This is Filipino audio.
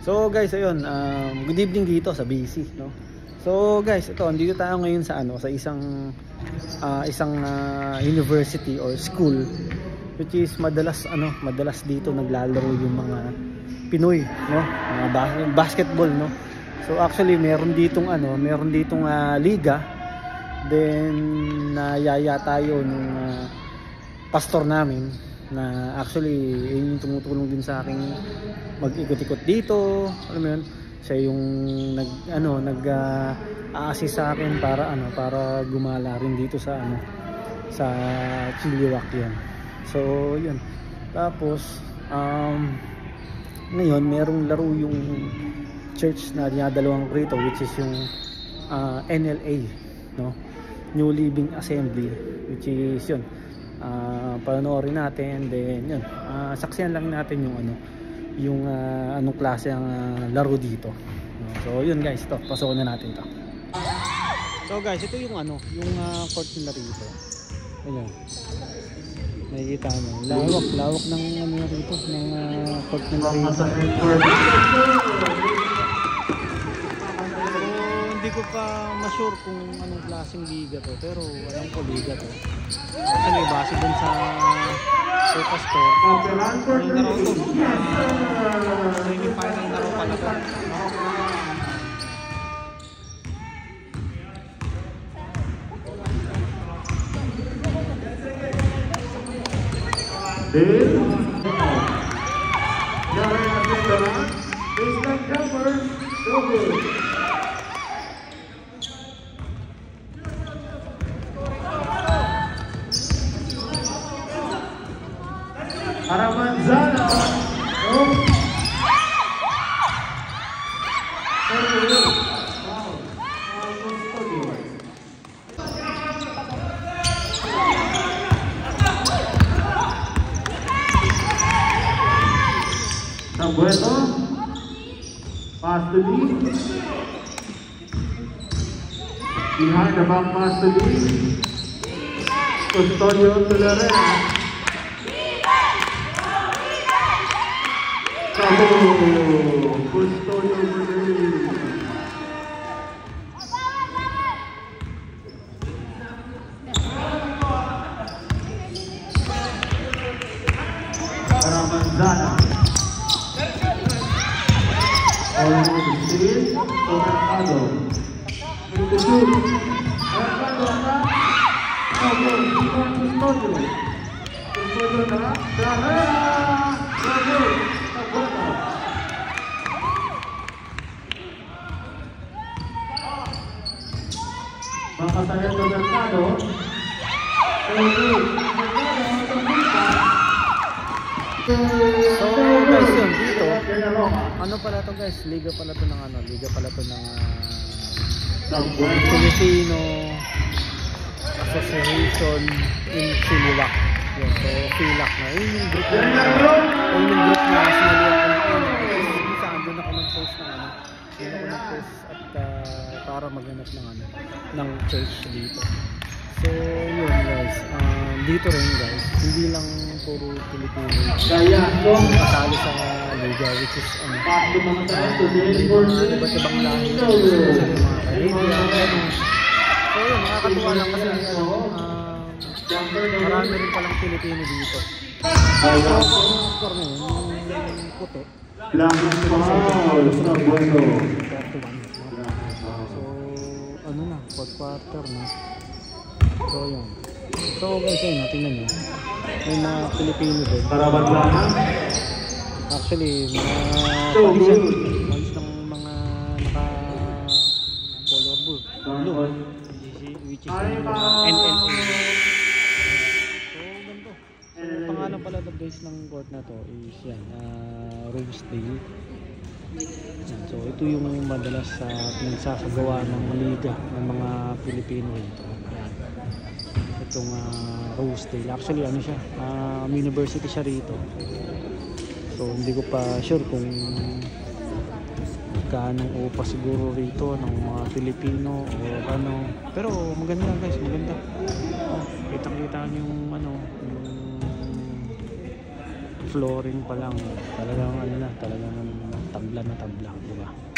So guys, ayun, good evening dito sa BC, no? So guys, ito, andito tayo ngayon sa sa isang university or school which is madalas dito naglalaro yung mga Pinoy, no? Mga basketball, no? So actually meron ditong liga. Then nayaya tayo nung pastor namin na actually yun yung tumutulong din sa akin mag-ikot-ikot dito, alam mo yun, siya yung nag-a-assist sa akin para gumala rin dito sa sa Chilliwack yan. So yun, tapos ngayon merong laro yung church na dinadalawang ko rito, which is yung NLA, no, New Living Assembly, which is yun. Panoorin natin, then yun, saksiyan lang natin yung anong klase ang laro dito. So yun guys, ito, pasokan na natin to. So guys, ito yung court nila rito. Ayun, nakikita mo, lawak ng rito, ng court nila rito. Hindi ko pa ma-sure kung anong klaseng liga to, pero alam ko liga to. Kasi base dun sa pastor, may laro to. Semi-final laro pala to. Para Manzana. Bueno, pass to Lee. Behind the back, pass to Lee. Custodio to Lorena. Custodio to Lee. Para Manzana. Makasaya to Mercado. So guys, yun dito, pala to guys, liga pala to ng Filipino Association in Chilliwack. Yun, so Chilliwack na yun yung group na sinalihan ko na saan doon ako nag-post at para maghanap ng church dito. So yun guys, dito rin guys, hindi lang puro Pilipino kasali sa liga, which is iba't ibang lahi, mga Canadian. So yun, nakakatuwa lang kasi marami rin palang Pilipino dito. So score na yun, yung puti, so fourth quarter na. So yun. So guys, ayun, tingnan nyo, may mga Pilipino din. Actually, malis ng mga naka-color blue, which is NLA. So ganito. So pangalan pala guys ng court na to is yan, Rosedale. So ito yung madalas sa pinagsasagawa ng liga ng mga Pilipino dito. Itong Rosedale, actually siya, university siya rito. So hindi ko pa sure kung kanong upa siguro rito ng mga Pilipino o pero maganda guys, maganda. Kita-kita yung yung flooring pa lang, talagang talagang tanggi tabla na tabla, di ba?